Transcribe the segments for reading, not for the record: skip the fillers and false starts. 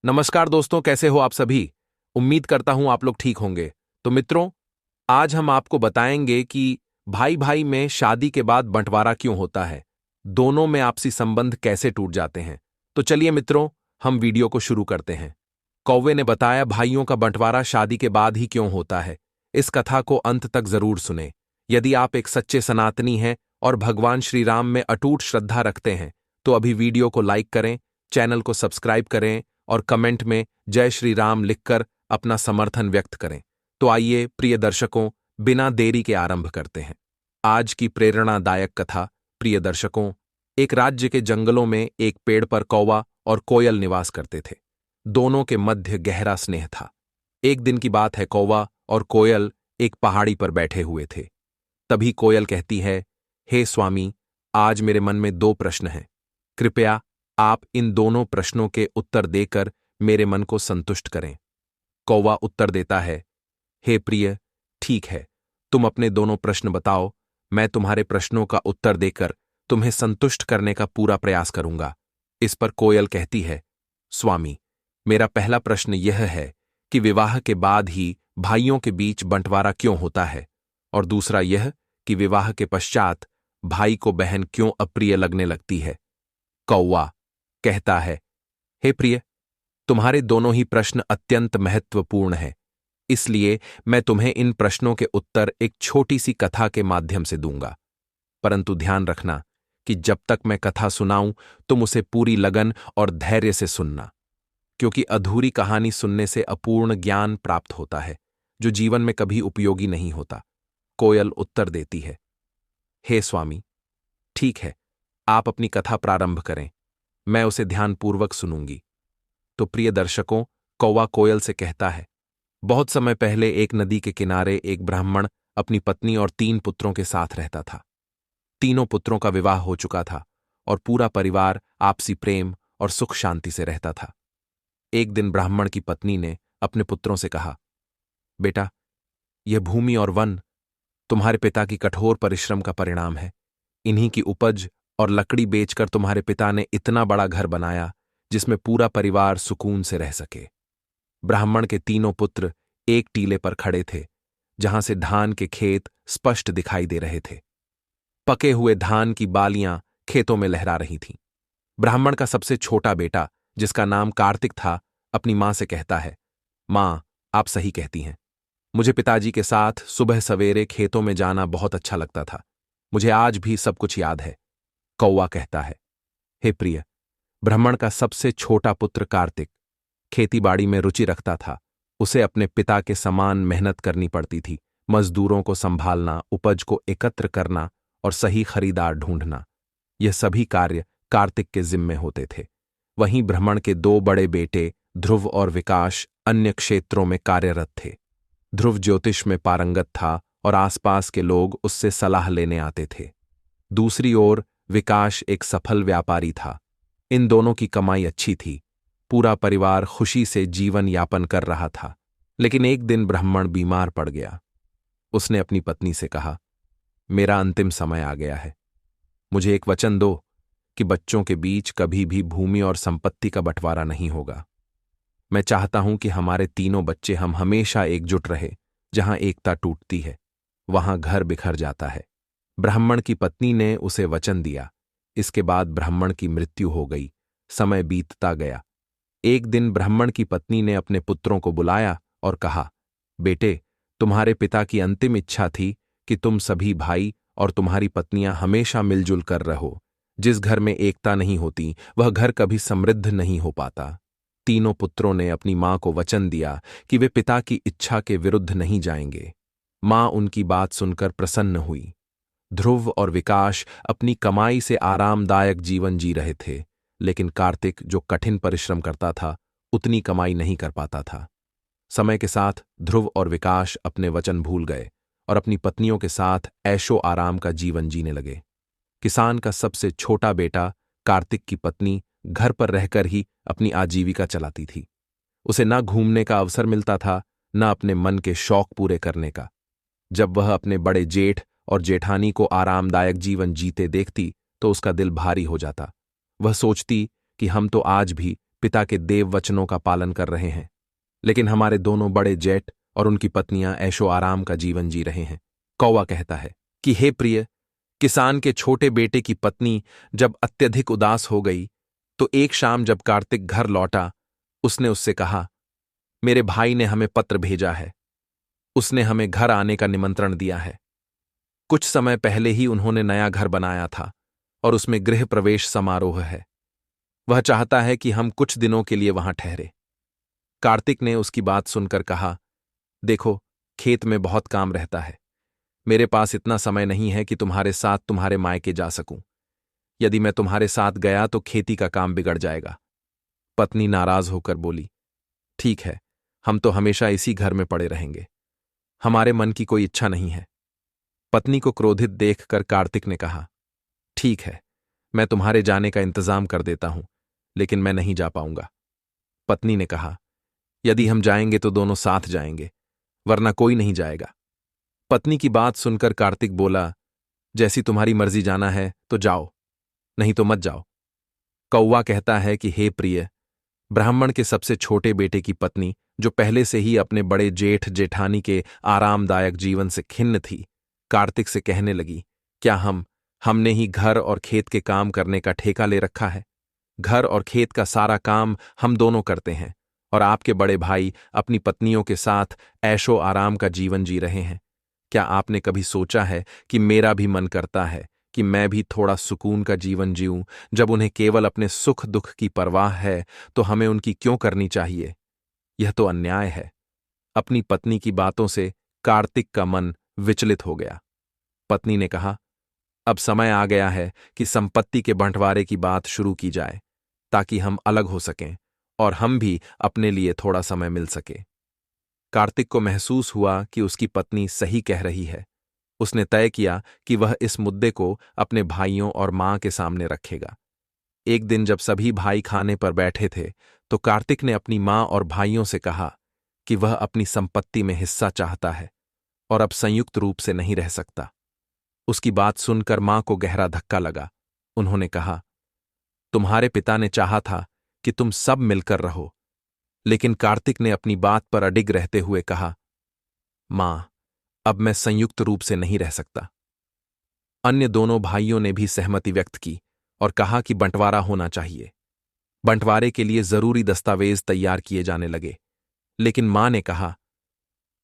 नमस्कार दोस्तों, कैसे हो आप सभी। उम्मीद करता हूं आप लोग ठीक होंगे। तो मित्रों, आज हम आपको बताएंगे कि भाई भाई में शादी के बाद बंटवारा क्यों होता है, दोनों में आपसी संबंध कैसे टूट जाते हैं। तो चलिए मित्रों, हम वीडियो को शुरू करते हैं। कौवे ने बताया भाइयों का बंटवारा शादी के बाद ही क्यों होता है। इस कथा को अंत तक जरूर सुने। यदि आप एक सच्चे सनातनी हैं और भगवान श्री राम में अटूट श्रद्धा रखते हैं तो अभी वीडियो को लाइक करें, चैनल को सब्सक्राइब करें और कमेंट में जय श्री राम लिखकर अपना समर्थन व्यक्त करें। तो आइए प्रिय दर्शकों, बिना देरी के आरंभ करते हैं आज की प्रेरणादायक कथा। प्रिय दर्शकों, एक राज्य के जंगलों में एक पेड़ पर कौवा और कोयल निवास करते थे। दोनों के मध्य गहरा स्नेह था। एक दिन की बात है, कौवा और कोयल एक पहाड़ी पर बैठे हुए थे। तभी कोयल कहती है, हे स्वामी, आज मेरे मन में दो प्रश्न हैं। कृपया आप इन दोनों प्रश्नों के उत्तर देकर मेरे मन को संतुष्ट करें। कौवा उत्तर देता है, हे प्रिय, ठीक है, तुम अपने दोनों प्रश्न बताओ। मैं तुम्हारे प्रश्नों का उत्तर देकर तुम्हें संतुष्ट करने का पूरा प्रयास करूंगा। इस पर कोयल कहती है, स्वामी, मेरा पहला प्रश्न यह है कि विवाह के बाद ही भाइयों के बीच बंटवारा क्यों होता है, और दूसरा यह कि विवाह के पश्चात भाई को बहन क्यों अप्रिय लगने लगती है। कौवा कहता है, हे प्रिय, तुम्हारे दोनों ही प्रश्न अत्यंत महत्वपूर्ण हैं, इसलिए मैं तुम्हें इन प्रश्नों के उत्तर एक छोटी सी कथा के माध्यम से दूंगा। परंतु ध्यान रखना कि जब तक मैं कथा सुनाऊं तुम उसे पूरी लगन और धैर्य से सुनना, क्योंकि अधूरी कहानी सुनने से अपूर्ण ज्ञान प्राप्त होता है जो जीवन में कभी उपयोगी नहीं होता। कोयल उत्तर देती है, हे स्वामी, ठीक है, आप अपनी कथा प्रारंभ करें, मैं उसे ध्यानपूर्वक सुनूंगी। तो प्रिय दर्शकों, कौवा कोयल से कहता है, बहुत समय पहले एक नदी के किनारे एक ब्राह्मण अपनी पत्नी और 3 पुत्रों के साथ रहता था। तीनों पुत्रों का विवाह हो चुका था और पूरा परिवार आपसी प्रेम और सुख शांति से रहता था। एक दिन ब्राह्मण की पत्नी ने अपने पुत्रों से कहा, बेटा, यह भूमि और वन तुम्हारे पिता की कठोर परिश्रम का परिणाम है। इन्हीं की उपज और लकड़ी बेचकर तुम्हारे पिता ने इतना बड़ा घर बनाया जिसमें पूरा परिवार सुकून से रह सके। ब्राह्मण के तीनों पुत्र एक टीले पर खड़े थे जहां से धान के खेत स्पष्ट दिखाई दे रहे थे। पके हुए धान की बालियां खेतों में लहरा रही थीं। ब्राह्मण का सबसे छोटा बेटा, जिसका नाम कार्तिक था, अपनी मां से कहता है, मां, आप सही कहती हैं। मुझे पिताजी के साथ सुबह सवेरे खेतों में जाना बहुत अच्छा लगता था। मुझे आज भी सब कुछ याद है। कौवा कहता है, हे प्रिय, ब्राह्मण का सबसे छोटा पुत्र कार्तिक खेतीबाड़ी में रुचि रखता था। उसे अपने पिता के समान मेहनत करनी पड़ती थी। मजदूरों को संभालना, उपज को एकत्र करना और सही खरीदार ढूंढना, यह सभी कार्य कार्तिक के जिम्मे होते थे। वहीं ब्राह्मण के 2 बड़े बेटे ध्रुव और विकास अन्य क्षेत्रों में कार्यरत थे। ध्रुव ज्योतिष में पारंगत था और आसपास के लोग उससे सलाह लेने आते थे। दूसरी ओर विकास एक सफल व्यापारी था। इन दोनों की कमाई अच्छी थी। पूरा परिवार खुशी से जीवन यापन कर रहा था। लेकिन एक दिन ब्राह्मण बीमार पड़ गया। उसने अपनी पत्नी से कहा, मेरा अंतिम समय आ गया है। मुझे एक वचन दो कि बच्चों के बीच कभी भी भूमि और संपत्ति का बंटवारा नहीं होगा। मैं चाहता हूं कि हमारे तीनों बच्चे हम हमेशा एकजुट रहे। जहां एकता टूटती है वहां घर बिखर जाता है। ब्राह्मण की पत्नी ने उसे वचन दिया। इसके बाद ब्राह्मण की मृत्यु हो गई। समय बीतता गया। एक दिन ब्राह्मण की पत्नी ने अपने पुत्रों को बुलाया और कहा, बेटे, तुम्हारे पिता की अंतिम इच्छा थी कि तुम सभी भाई और तुम्हारी पत्नियां हमेशा मिलजुल कर रहो। जिस घर में एकता नहीं होती वह घर कभी समृद्ध नहीं हो पाता। तीनों पुत्रों ने अपनी मां को वचन दिया कि वे पिता की इच्छा के विरुद्ध नहीं जाएंगे। मां उनकी बात सुनकर प्रसन्न हुई। ध्रुव और विकास अपनी कमाई से आरामदायक जीवन जी रहे थे, लेकिन कार्तिक, जो कठिन परिश्रम करता था, उतनी कमाई नहीं कर पाता था। समय के साथ ध्रुव और विकास अपने वचन भूल गए और अपनी पत्नियों के साथ ऐशो आराम का जीवन जीने लगे। किसान का सबसे छोटा बेटा कार्तिक की पत्नी घर पर रहकर ही अपनी आजीविका चलाती थी। उसे न घूमने का अवसर मिलता था, न अपने मन के शौक पूरे करने का। जब वह अपने बड़े जेठ और जेठानी को आरामदायक जीवन जीते देखती तो उसका दिल भारी हो जाता। वह सोचती कि हम तो आज भी पिता के देव वचनों का पालन कर रहे हैं, लेकिन हमारे दोनों बड़े जेठ और उनकी पत्नियां ऐशो आराम का जीवन जी रहे हैं। कौवा कहता है कि हे प्रिय, किसान के छोटे बेटे की पत्नी जब अत्यधिक उदास हो गई तो एक शाम जब कार्तिक घर लौटा, उसने उससे कहा, मेरे भाई ने हमें पत्र भेजा है। उसने हमें घर आने का निमंत्रण दिया है। कुछ समय पहले ही उन्होंने नया घर बनाया था और उसमें गृह प्रवेश समारोह है। वह चाहता है कि हम कुछ दिनों के लिए वहां ठहरे। कार्तिक ने उसकी बात सुनकर कहा, देखो, खेत में बहुत काम रहता है। मेरे पास इतना समय नहीं है कि तुम्हारे साथ तुम्हारे मायके जा सकूं। यदि मैं तुम्हारे साथ गया तो खेती का काम बिगड़ जाएगा। पत्नी नाराज होकर बोली, ठीक है, हम तो हमेशा इसी घर में पड़े रहेंगे। हमारे मन की कोई इच्छा नहीं है। पत्नी को क्रोधित देखकर कार्तिक ने कहा, ठीक है, मैं तुम्हारे जाने का इंतजाम कर देता हूं, लेकिन मैं नहीं जा पाऊंगा। पत्नी ने कहा, यदि हम जाएंगे तो दोनों साथ जाएंगे, वरना कोई नहीं जाएगा। पत्नी की बात सुनकर कार्तिक बोला, जैसी तुम्हारी मर्जी, जाना है तो जाओ, नहीं तो मत जाओ। कौवा कहता है कि हे प्रिय, ब्राह्मण के सबसे छोटे बेटे की पत्नी, जो पहले से ही अपने बड़े जेठ जेठानी के आरामदायक जीवन से खिन्न थी, कार्तिक से कहने लगी, क्या हमने ही घर और खेत के काम करने का ठेका ले रखा है? घर और खेत का सारा काम हम दोनों करते हैं और आपके बड़े भाई अपनी पत्नियों के साथ ऐशो आराम का जीवन जी रहे हैं। क्या आपने कभी सोचा है कि मेरा भी मन करता है कि मैं भी थोड़ा सुकून का जीवन जीऊं? जब उन्हें केवल अपने सुख दुख की परवाह है तो हमें उनकी क्यों करनी चाहिए? यह तो अन्याय है। अपनी पत्नी की बातों से कार्तिक का मन विचलित हो गया। पत्नी ने कहा, अब समय आ गया है कि संपत्ति के बंटवारे की बात शुरू की जाए, ताकि हम अलग हो सकें और हम भी अपने लिए थोड़ा समय मिल सके। कार्तिक को महसूस हुआ कि उसकी पत्नी सही कह रही है। उसने तय किया कि वह इस मुद्दे को अपने भाइयों और मां के सामने रखेगा। एक दिन जब सभी भाई खाने पर बैठे थे तो कार्तिक ने अपनी मां और भाइयों से कहा कि वह अपनी संपत्ति में हिस्सा चाहता है और अब संयुक्त रूप से नहीं रह सकता। उसकी बात सुनकर मां को गहरा धक्का लगा। उन्होंने कहा, तुम्हारे पिता ने चाहा था कि तुम सब मिलकर रहो, लेकिन कार्तिक ने अपनी बात पर अडिग रहते हुए कहा, मां, अब मैं संयुक्त रूप से नहीं रह सकता। अन्य दोनों भाइयों ने भी सहमति व्यक्त की और कहा कि बंटवारा होना चाहिए। बंटवारे के लिए जरूरी दस्तावेज तैयार किए जाने लगे, लेकिन मां ने कहा,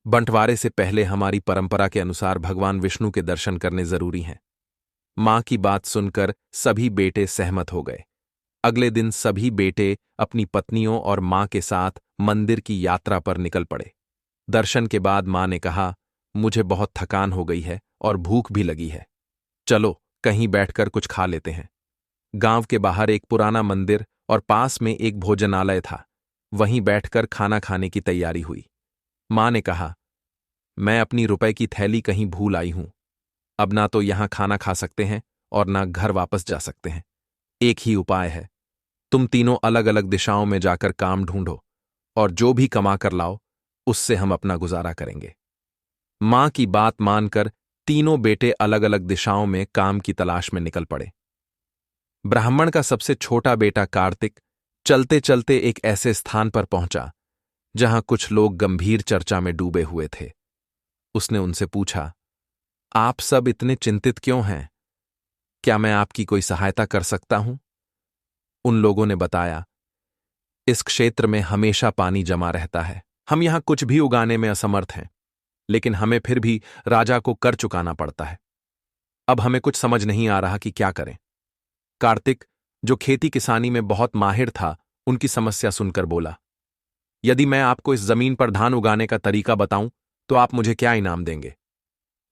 बंटवारे से पहले हमारी परंपरा के अनुसार भगवान विष्णु के दर्शन करने जरूरी हैं। मां की बात सुनकर सभी बेटे सहमत हो गए। अगले दिन सभी बेटे अपनी पत्नियों और मां के साथ मंदिर की यात्रा पर निकल पड़े। दर्शन के बाद मां ने कहा, मुझे बहुत थकान हो गई है और भूख भी लगी है। चलो कहीं बैठकर कुछ खा लेते हैं। गांव के बाहर एक पुराना मंदिर और पास में एक भोजनालय था। वहीं बैठकर खाना खाने की तैयारी हुई। मां ने कहा, मैं अपनी रुपए की थैली कहीं भूल आई हूं। अब ना तो यहां खाना खा सकते हैं और ना घर वापस जा सकते हैं। एक ही उपाय है, तुम तीनों अलग अलग दिशाओं में जाकर काम ढूंढो और जो भी कमा कर लाओ उससे हम अपना गुजारा करेंगे। मां की बात मानकर तीनों बेटे अलग अलग दिशाओं में काम की तलाश में निकल पड़े। ब्राह्मण का सबसे छोटा बेटा कार्तिक चलते चलते एक ऐसे स्थान पर पहुंचा जहां कुछ लोग गंभीर चर्चा में डूबे हुए थे। उसने उनसे पूछा, आप सब इतने चिंतित क्यों हैं? क्या मैं आपकी कोई सहायता कर सकता हूं? उन लोगों ने बताया, इस क्षेत्र में हमेशा पानी जमा रहता है। हम यहां कुछ भी उगाने में असमर्थ हैं, लेकिन हमें फिर भी राजा को कर चुकाना पड़ता है। अब हमें कुछ समझ नहीं आ रहा कि क्या करें। कार्तिक, जो खेती किसानी में बहुत माहिर था, उनकी समस्या सुनकर बोला, यदि मैं आपको इस जमीन पर धान उगाने का तरीका बताऊं तो आप मुझे क्या इनाम देंगे?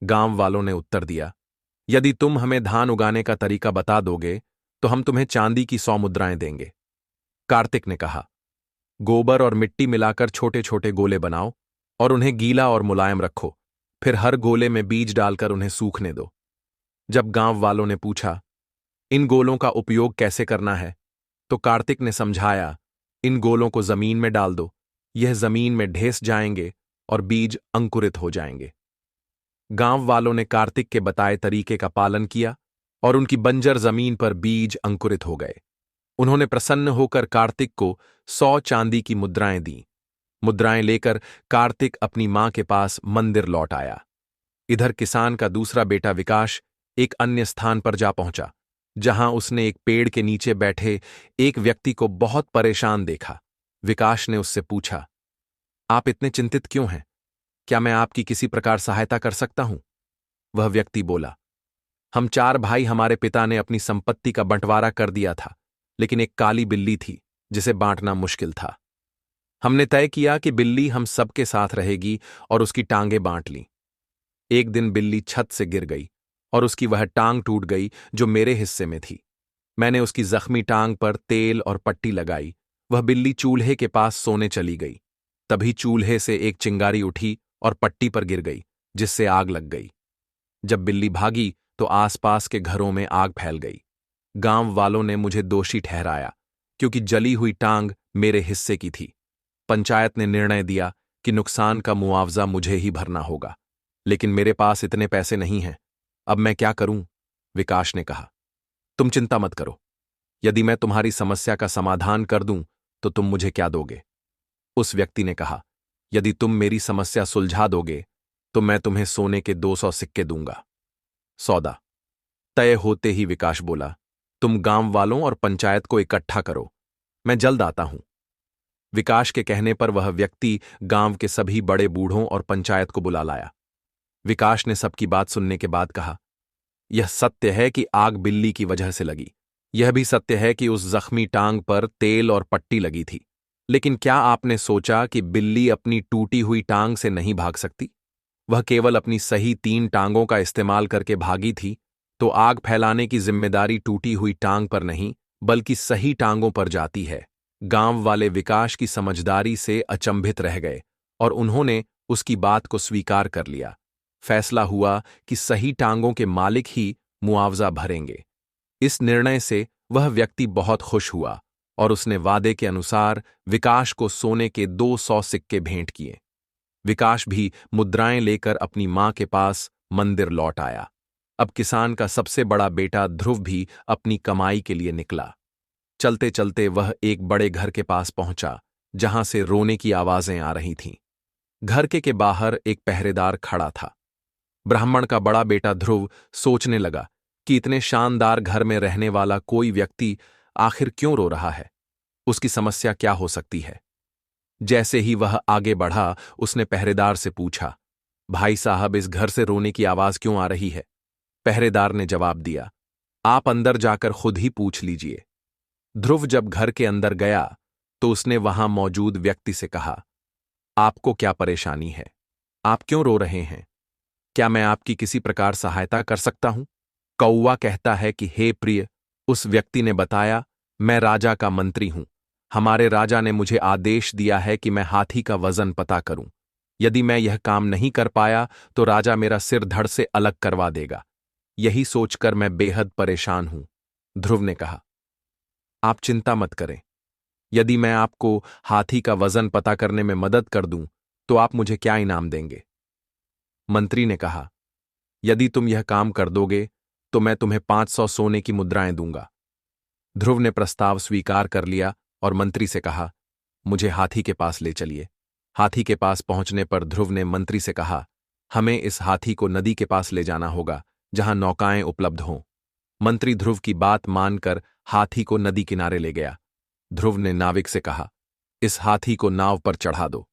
गांव वालों ने उत्तर दिया, यदि तुम हमें धान उगाने का तरीका बता दोगे तो हम तुम्हें चांदी की 100 मुद्राएं देंगे। कार्तिक ने कहा, गोबर और मिट्टी मिलाकर छोटे छोटे गोले बनाओ और उन्हें गीला और मुलायम रखो। फिर हर गोले में बीज डालकर उन्हें सूखने दो। जब गांव वालों ने पूछा, इन गोलों का उपयोग कैसे करना है, तो कार्तिक ने समझाया, इन गोलों को जमीन में डाल दो, यह जमीन में ढेस जाएंगे और बीज अंकुरित हो जाएंगे। गांव वालों ने कार्तिक के बताए तरीके का पालन किया और उनकी बंजर जमीन पर बीज अंकुरित हो गए। उन्होंने प्रसन्न होकर कार्तिक को 100 चांदी की मुद्राएं दी। मुद्राएं लेकर कार्तिक अपनी मां के पास मंदिर लौट आया। इधर किसान का दूसरा बेटा विकास एक अन्य स्थान पर जा पहुंचा, जहां उसने एक पेड़ के नीचे बैठे एक व्यक्ति को बहुत परेशान देखा। विकास ने उससे पूछा, आप इतने चिंतित क्यों हैं? क्या मैं आपकी किसी प्रकार सहायता कर सकता हूं? वह व्यक्ति बोला, हम 4 भाई, हमारे पिता ने अपनी संपत्ति का बंटवारा कर दिया था, लेकिन एक काली बिल्ली थी जिसे बांटना मुश्किल था। हमने तय किया कि बिल्ली हम सबके साथ रहेगी और उसकी टांगें बांट लीं। एक दिन बिल्ली छत से गिर गई और उसकी वह टांग टूट गई जो मेरे हिस्से में थी। मैंने उसकी जख्मी टांग पर तेल और पट्टी लगाई। वह बिल्ली चूल्हे के पास सोने चली गई। तभी चूल्हे से एक चिंगारी उठी और पट्टी पर गिर गई, जिससे आग लग गई। जब बिल्ली भागी तो आसपास के घरों में आग फैल गई। गांव वालों ने मुझे दोषी ठहराया, क्योंकि जली हुई टांग मेरे हिस्से की थी। पंचायत ने निर्णय दिया कि नुकसान का मुआवजा मुझे ही भरना होगा, लेकिन मेरे पास इतने पैसे नहीं हैं। अब मैं क्या करूं? विकास ने कहा, तुम चिंता मत करो। यदि मैं तुम्हारी समस्या का समाधान कर दूं तो तुम मुझे क्या दोगे? उस व्यक्ति ने कहा, यदि तुम मेरी समस्या सुलझा दोगे तो मैं तुम्हें सोने के 200 सिक्के दूंगा। सौदा तय होते ही विकास बोला, तुम गांव वालों और पंचायत को इकट्ठा करो, मैं जल्द आता हूं। विकास के कहने पर वह व्यक्ति गांव के सभी बड़े बूढ़ों और पंचायत को बुला लाया। विकास ने सबकी बात सुनने के बाद कहा, यह सत्य है कि आग बिल्ली की वजह से लगी। यह भी सत्य है कि उस जख्मी टांग पर तेल और पट्टी लगी थी। लेकिन क्या आपने सोचा कि बिल्ली अपनी टूटी हुई टांग से नहीं भाग सकती? वह केवल अपनी सही 3 टांगों का इस्तेमाल करके भागी थी। तो आग फैलाने की जिम्मेदारी टूटी हुई टांग पर नहीं, बल्कि सही टांगों पर जाती है। गांव वाले विकास की समझदारी से अचंभित रह गए और उन्होंने उसकी बात को स्वीकार कर लिया। फैसला हुआ कि सही टांगों के मालिक ही मुआवजा भरेंगे। इस निर्णय से वह व्यक्ति बहुत खुश हुआ और उसने वादे के अनुसार विकास को सोने के 200 सिक्के भेंट किए। विकास भी मुद्राएं लेकर अपनी मां के पास मंदिर लौट आया। अब किसान का सबसे बड़ा बेटा ध्रुव भी अपनी कमाई के लिए निकला। चलते चलते वह एक बड़े घर के पास पहुंचा, जहां से रोने की आवाजें आ रही थीं। घर के बाहर एक पहरेदार खड़ा था। ब्राह्मण का बड़ा बेटा ध्रुव सोचने लगा कि इतने शानदार घर में रहने वाला कोई व्यक्ति आखिर क्यों रो रहा है? उसकी समस्या क्या हो सकती है? जैसे ही वह आगे बढ़ा, उसने पहरेदार से पूछा, भाई साहब, इस घर से रोने की आवाज क्यों आ रही है? पहरेदार ने जवाब दिया, आप अंदर जाकर खुद ही पूछ लीजिए। ध्रुव जब घर के अंदर गया तो उसने वहां मौजूद व्यक्ति से कहा, आपको क्या परेशानी है? आप क्यों रो रहे हैं? क्या मैं आपकी किसी प्रकार सहायता कर सकता हूं? कौवा कहता है कि हे प्रिय, उस व्यक्ति ने बताया, मैं राजा का मंत्री हूं। हमारे राजा ने मुझे आदेश दिया है कि मैं हाथी का वजन पता करूं। यदि मैं यह काम नहीं कर पाया तो राजा मेरा सिर धड़ से अलग करवा देगा। यही सोचकर मैं बेहद परेशान हूं। ध्रुव ने कहा, आप चिंता मत करें। यदि मैं आपको हाथी का वजन पता करने में मदद कर दूं तो आप मुझे क्या इनाम देंगे? मंत्री ने कहा, यदि तुम यह काम कर दोगे तो मैं तुम्हें 500 सोने की मुद्राएं दूंगा। ध्रुव ने प्रस्ताव स्वीकार कर लिया और मंत्री से कहा, मुझे हाथी के पास ले चलिए। हाथी के पास पहुंचने पर ध्रुव ने मंत्री से कहा, हमें इस हाथी को नदी के पास ले जाना होगा, जहां नौकाएं उपलब्ध हों। मंत्री ध्रुव की बात मानकर हाथी को नदी किनारे ले गया। ध्रुव ने नाविक से कहा, इस हाथी को नाव पर चढ़ा दो।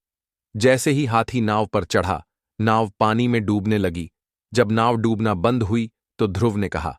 जैसे ही हाथी नाव पर चढ़ा, नाव पानी में डूबने लगी। जब नाव डूबना बंद हुई तो ध्रुव ने कहा,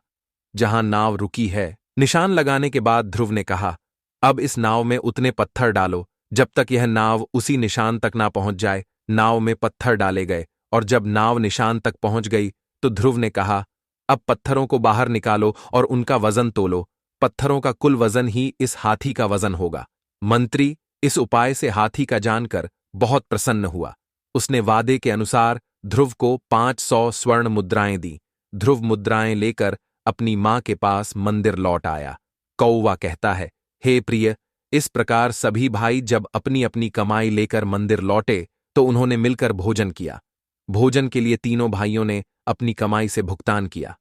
जहां नाव रुकी है। निशान लगाने के बाद ध्रुव ने कहा, अब इस नाव में उतने पत्थर डालो जब तक यह नाव उसी निशान तक ना पहुंच जाए। नाव में पत्थर डाले गए और जब नाव निशान तक पहुंच गई तो ध्रुव ने कहा, अब पत्थरों को बाहर निकालो और उनका वजन तोलो। पत्थरों का कुल वजन ही इस हाथी का वजन होगा। मंत्री इस उपाय से हाथी का जानकर बहुत प्रसन्न हुआ। उसने वादे के अनुसार ध्रुव को 500 स्वर्ण मुद्राएं दी। ध्रुव मुद्राएं लेकर अपनी मां के पास मंदिर लौट आया। कौवा कहता है, हे प्रिय, इस प्रकार सभी भाई जब अपनी अपनी कमाई लेकर मंदिर लौटे तो उन्होंने मिलकर भोजन किया। भोजन के लिए तीनों भाइयों ने अपनी कमाई से भुगतान किया।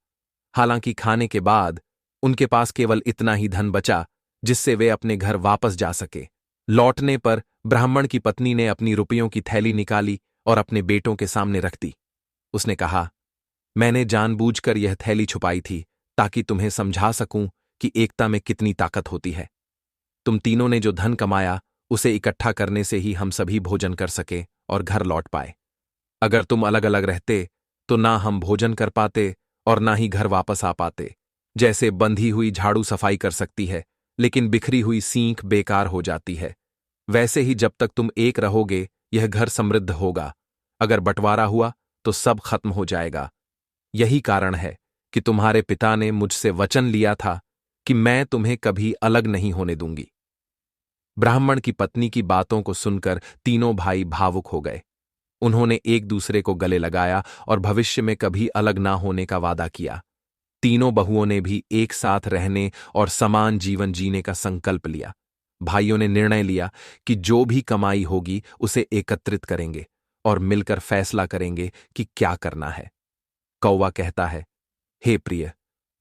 हालांकि खाने के बाद उनके पास केवल इतना ही धन बचा जिससे वे अपने घर वापस जा सके। लौटने पर ब्राह्मण की पत्नी ने अपनी रुपयों की थैली निकाली और अपने बेटों के सामने रख दी। उसने कहा, मैंने जानबूझकर यह थैली छुपाई थी ताकि तुम्हें समझा सकूं कि एकता में कितनी ताकत होती है। तुम तीनों ने जो धन कमाया उसे इकट्ठा करने से ही हम सभी भोजन कर सके और घर लौट पाए। अगर तुम अलग अलग रहते तो ना हम भोजन कर पाते और ना ही घर वापस आ पाते। जैसे बंधी हुई झाड़ू सफाई कर सकती है लेकिन बिखरी हुई सींख बेकार हो जाती है, वैसे ही जब तक तुम एक रहोगे यह घर समृद्ध होगा। अगर बंटवारा हुआ तो सब खत्म हो जाएगा। यही कारण है कि तुम्हारे पिता ने मुझसे वचन लिया था कि मैं तुम्हें कभी अलग नहीं होने दूंगी। ब्राह्मण की पत्नी की बातों को सुनकर तीनों भाई भावुक हो गए। उन्होंने एक दूसरे को गले लगाया और भविष्य में कभी अलग ना होने का वादा किया। तीनों बहुओं ने भी एक साथ रहने और समान जीवन जीने का संकल्प लिया। भाइयों ने निर्णय लिया कि जो भी कमाई होगी उसे एकत्रित करेंगे और मिलकर फैसला करेंगे कि क्या करना है। कौवा कहता है, हे प्रिय,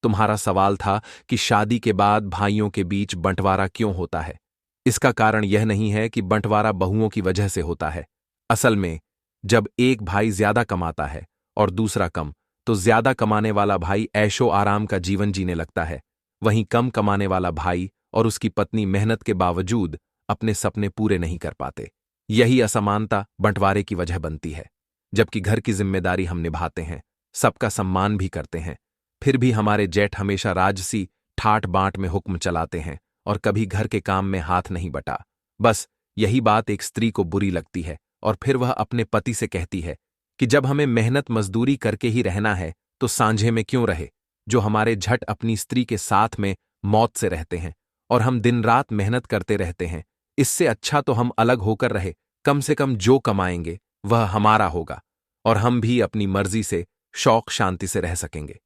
तुम्हारा सवाल था कि शादी के बाद भाइयों के बीच बंटवारा क्यों होता है। इसका कारण यह नहीं है कि बंटवारा बहुओं की वजह से होता है। असल में जब एक भाई ज्यादा कमाता है और दूसरा कम, तो ज्यादा कमाने वाला भाई ऐशो आराम का जीवन जीने लगता है। वहीं कम कमाने वाला भाई और उसकी पत्नी मेहनत के बावजूद अपने सपने पूरे नहीं कर पाते। यही असमानता बंटवारे की वजह बनती है। जबकि घर की जिम्मेदारी हम निभाते हैं, सबका सम्मान भी करते हैं, फिर भी हमारे जेठ हमेशा राजसी ठाट बांट में हुक्म चलाते हैं और कभी घर के काम में हाथ नहीं बटा। बस यही बात एक स्त्री को बुरी लगती है और फिर वह अपने पति से कहती है कि जब हमें मेहनत मजदूरी करके ही रहना है तो सांझे में क्यों रहे, जो हमारे झट अपनी स्त्री के साथ में मौत से रहते हैं और हम दिन रात मेहनत करते रहते हैं। इससे अच्छा तो हम अलग होकर रहे, कम से कम जो कमाएंगे वह हमारा होगा और हम भी अपनी मर्जी से शौक शांति से रह सकेंगे।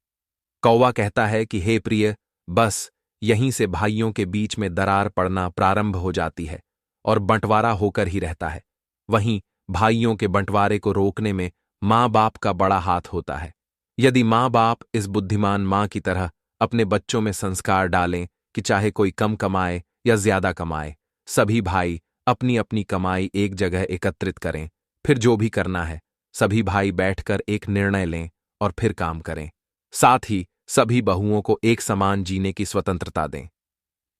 कौवा कहता है कि हे प्रिय, बस यहीं से भाइयों के बीच में दरार पड़ना प्रारंभ हो जाती है और बंटवारा होकर ही रहता है। वहीं भाइयों के बंटवारे को रोकने में माँ बाप का बड़ा हाथ होता है। यदि माँ बाप इस बुद्धिमान माँ की तरह अपने बच्चों में संस्कार डालें कि चाहे कोई कम कमाए या ज्यादा कमाए, सभी भाई अपनी अपनी कमाई एक जगह एकत्रित करें, फिर जो भी करना है सभी भाई बैठकर एक निर्णय लें और फिर काम करें। साथ ही सभी बहुओं को एक समान जीने की स्वतंत्रता दें।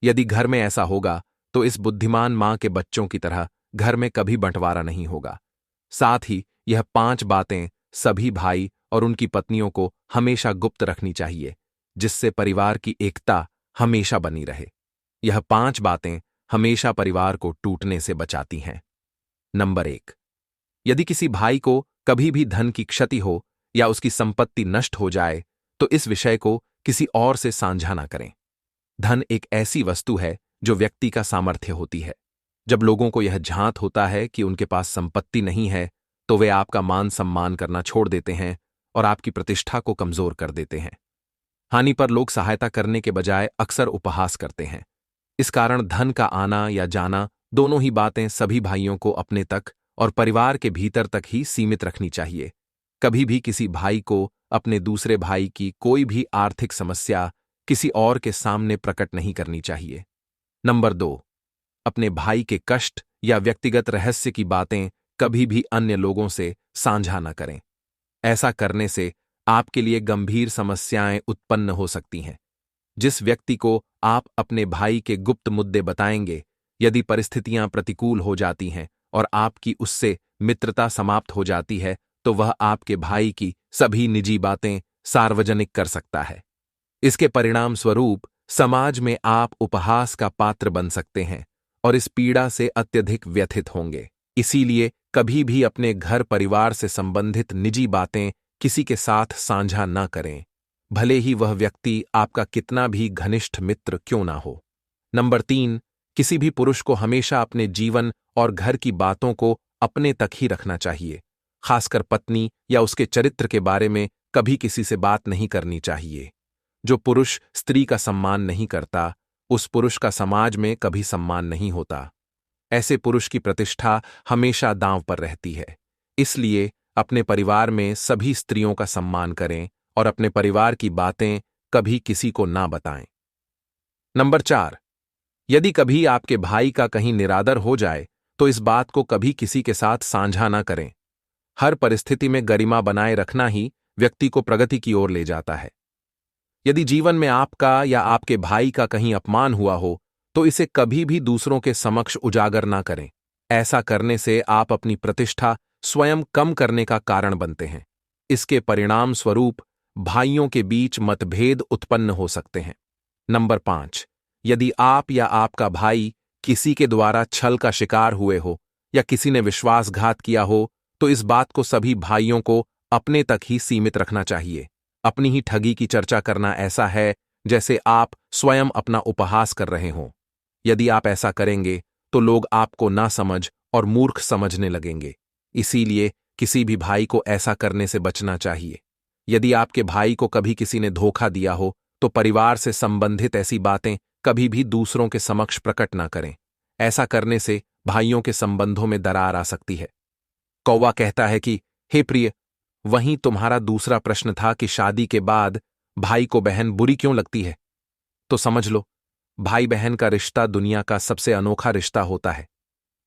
यदि घर में ऐसा होगा तो इस बुद्धिमान मां के बच्चों की तरह घर में कभी बंटवारा नहीं होगा। साथ ही यह 5 बातें सभी भाई और उनकी पत्नियों को हमेशा गुप्त रखनी चाहिए, जिससे परिवार की एकता हमेशा बनी रहे। यह 5 बातें हमेशा परिवार को टूटने से बचाती हैं। नंबर 1, यदि किसी भाई को कभी भी धन की क्षति हो या उसकी संपत्ति नष्ट हो जाए तो इस विषय को किसी और से साझा न करें। धन एक ऐसी वस्तु है जो व्यक्ति का सामर्थ्य होती है। जब लोगों को यह झांत होता है कि उनके पास संपत्ति नहीं है तो वे आपका मान सम्मान करना छोड़ देते हैं और आपकी प्रतिष्ठा को कमजोर कर देते हैं। हानि पर लोग सहायता करने के बजाय अक्सर उपहास करते हैं। इस कारण धन का आना या जाना दोनों ही बातें सभी भाइयों को अपने तक और परिवार के भीतर तक ही सीमित रखनी चाहिए। कभी भी किसी भाई को अपने दूसरे भाई की कोई भी आर्थिक समस्या किसी और के सामने प्रकट नहीं करनी चाहिए। नंबर 2, अपने भाई के कष्ट या व्यक्तिगत रहस्य की बातें कभी भी अन्य लोगों से साझा न करें। ऐसा करने से आपके लिए गंभीर समस्याएं उत्पन्न हो सकती हैं। जिस व्यक्ति को आप अपने भाई के गुप्त मुद्दे बताएंगे, यदि परिस्थितियां प्रतिकूल हो जाती हैं और आपकी उससे मित्रता समाप्त हो जाती है तो वह आपके भाई की सभी निजी बातें सार्वजनिक कर सकता है। इसके परिणाम स्वरूप समाज में आप उपहास का पात्र बन सकते हैं और इस पीड़ा से अत्यधिक व्यथित होंगे। इसीलिए कभी भी अपने घर परिवार से संबंधित निजी बातें किसी के साथ साझा न करें, भले ही वह व्यक्ति आपका कितना भी घनिष्ठ मित्र क्यों ना हो। नंबर 3, किसी भी पुरुष को हमेशा अपने जीवन और घर की बातों को अपने तक ही रखना चाहिए। खासकर पत्नी या उसके चरित्र के बारे में कभी किसी से बात नहीं करनी चाहिए। जो पुरुष स्त्री का सम्मान नहीं करता, उस पुरुष का समाज में कभी सम्मान नहीं होता। ऐसे पुरुष की प्रतिष्ठा हमेशा दांव पर रहती है। इसलिए अपने परिवार में सभी स्त्रियों का सम्मान करें और अपने परिवार की बातें कभी किसी को ना बताएं। नंबर 4, यदि कभी आपके भाई का कहीं निरादर हो जाए तो इस बात को कभी किसी के साथ साझा न करें। हर परिस्थिति में गरिमा बनाए रखना ही व्यक्ति को प्रगति की ओर ले जाता है। यदि जीवन में आपका या आपके भाई का कहीं अपमान हुआ हो तो इसे कभी भी दूसरों के समक्ष उजागर ना करें। ऐसा करने से आप अपनी प्रतिष्ठा स्वयं कम करने का कारण बनते हैं। इसके परिणाम स्वरूप भाइयों के बीच मतभेद उत्पन्न हो सकते हैं। नंबर 5, यदि आप या आपका भाई किसी के द्वारा छल का शिकार हुए हो या किसी ने विश्वासघात किया हो तो इस बात को सभी भाइयों को अपने तक ही सीमित रखना चाहिए। अपनी ही ठगी की चर्चा करना ऐसा है जैसे आप स्वयं अपना उपहास कर रहे हों। यदि आप ऐसा करेंगे तो लोग आपको नासमझ और मूर्ख समझने लगेंगे। इसीलिए किसी भी भाई को ऐसा करने से बचना चाहिए। यदि आपके भाई को कभी किसी ने धोखा दिया हो तो परिवार से संबंधित ऐसी बातें कभी भी दूसरों के समक्ष प्रकट ना करें। ऐसा करने से भाइयों के संबंधों में दरार आ सकती है। कौवा कहता है कि हे प्रिय, वहीं तुम्हारा दूसरा प्रश्न था कि शादी के बाद भाई को बहन बुरी क्यों लगती है। तो समझ लो, भाई बहन का रिश्ता दुनिया का सबसे अनोखा रिश्ता होता है।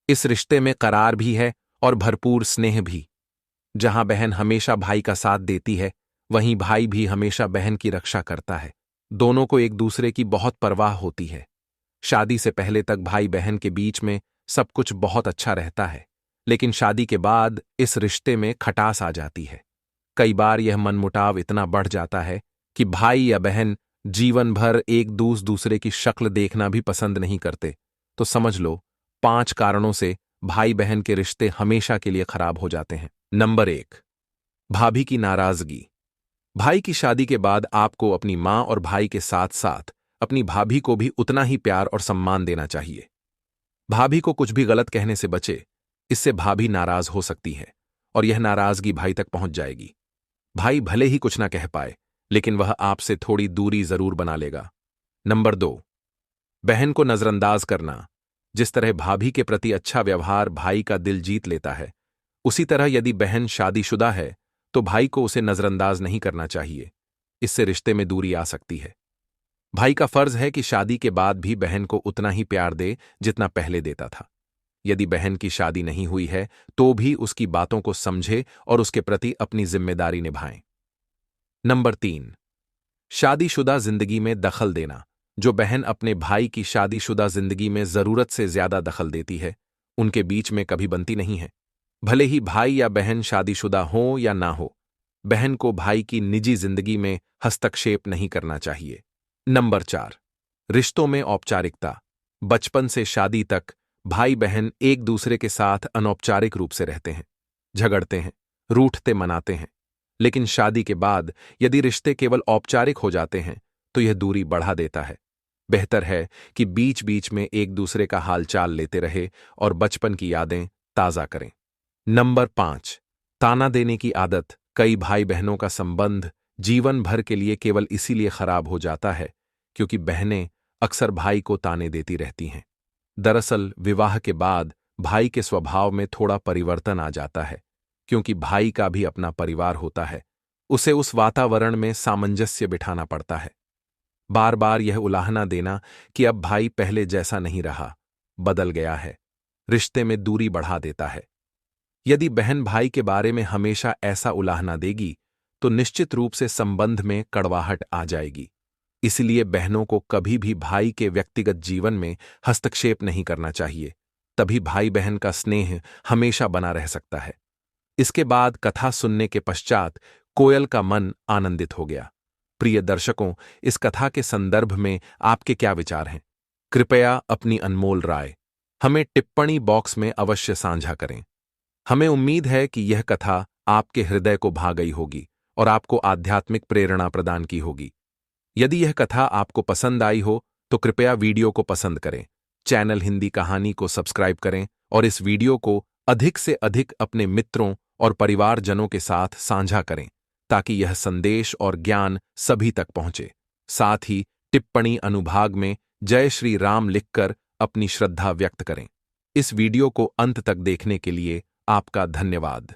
इस रिश्ते में करार भी है और भरपूर स्नेह भी। जहां बहन हमेशा भाई का साथ देती है वहीं भाई भी हमेशा बहन की रक्षा करता है। दोनों को एक दूसरे की बहुत परवाह होती है। शादी से पहले तक भाई बहन के बीच में सब कुछ बहुत अच्छा रहता है, लेकिन शादी के बाद इस रिश्ते में खटास आ जाती है। कई बार यह मनमुटाव इतना बढ़ जाता है कि भाई या बहन जीवन भर एक दूसरे की शक्ल देखना भी पसंद नहीं करते। तो समझ लो, 5 कारणों से भाई बहन के रिश्ते हमेशा के लिए खराब हो जाते हैं। नंबर 1, भाभी की नाराजगी। भाई की शादी के बाद आपको अपनी मां और भाई के साथ साथ अपनी भाभी को भी उतना ही प्यार और सम्मान देना चाहिए। भाभी को कुछ भी गलत कहने से बचे, इससे भाभी नाराज हो सकती है और यह नाराजगी भाई तक पहुंच जाएगी। भाई भले ही कुछ ना कह पाए, लेकिन वह आपसे थोड़ी दूरी जरूर बना लेगा। नंबर 2, बहन को नजरअंदाज करना। जिस तरह भाभी के प्रति अच्छा व्यवहार भाई का दिल जीत लेता है, उसी तरह यदि बहन शादीशुदा है तो भाई को उसे नजरअंदाज नहीं करना चाहिए। इससे रिश्ते में दूरी आ सकती है। भाई का फर्ज है कि शादी के बाद भी बहन को उतना ही प्यार दे जितना पहले देता था। यदि बहन की शादी नहीं हुई है तो भी उसकी बातों को समझे और उसके प्रति अपनी जिम्मेदारी निभाएं। नंबर 3, शादीशुदा जिंदगी में दखल देना। जो बहन अपने भाई की शादीशुदा जिंदगी में जरूरत से ज्यादा दखल देती है, उनके बीच में कभी बनती नहीं है। भले ही भाई या बहन शादीशुदा हो या ना हो, बहन को भाई की निजी जिंदगी में हस्तक्षेप नहीं करना चाहिए। नंबर 4, रिश्तों में औपचारिकता। बचपन से शादी तक भाई बहन एक दूसरे के साथ अनौपचारिक रूप से रहते हैं, झगड़ते हैं, रूठते मनाते हैं। लेकिन शादी के बाद यदि रिश्ते केवल औपचारिक हो जाते हैं तो यह दूरी बढ़ा देता है। बेहतर है कि बीच बीच में एक दूसरे का हालचाल लेते रहे और बचपन की यादें ताजा करें। नंबर 5, ताना देने की आदत। कई भाई बहनों का संबंध जीवन भर के लिए केवल इसीलिए खराब हो जाता है क्योंकि बहनें अक्सर भाई को ताने देती रहती हैं। दरअसल विवाह के बाद भाई के स्वभाव में थोड़ा परिवर्तन आ जाता है, क्योंकि भाई का भी अपना परिवार होता है। उसे उस वातावरण में सामंजस्य बिठाना पड़ता है। बार बार यह उलाहना देना कि अब भाई पहले जैसा नहीं रहा, बदल गया है, रिश्ते में दूरी बढ़ा देता है। यदि बहन भाई के बारे में हमेशा ऐसा उलाहना देगी तो निश्चित रूप से संबंध में कड़वाहट आ जाएगी। इसलिए बहनों को कभी भी भाई के व्यक्तिगत जीवन में हस्तक्षेप नहीं करना चाहिए। तभी भाई बहन का स्नेह हमेशा बना रह सकता है। इसके बाद कथा सुनने के पश्चात कोयल का मन आनंदित हो गया। प्रिय दर्शकों, इस कथा के संदर्भ में आपके क्या विचार हैं? कृपया अपनी अनमोल राय हमें टिप्पणी बॉक्स में अवश्य साझा करें। हमें उम्मीद है कि यह कथा आपके हृदय को भा गई होगी और आपको आध्यात्मिक प्रेरणा प्रदान की होगी। यदि यह कथा आपको पसंद आई हो तो कृपया वीडियो को पसंद करें, चैनल हिंदी कहानी को सब्सक्राइब करें और इस वीडियो को अधिक से अधिक अपने मित्रों और परिवारजनों के साथ साझा करें ताकि यह संदेश और ज्ञान सभी तक पहुंचे। साथ ही टिप्पणी अनुभाग में जय श्री राम लिखकर अपनी श्रद्धा व्यक्त करें। इस वीडियो को अंत तक देखने के लिए आपका धन्यवाद।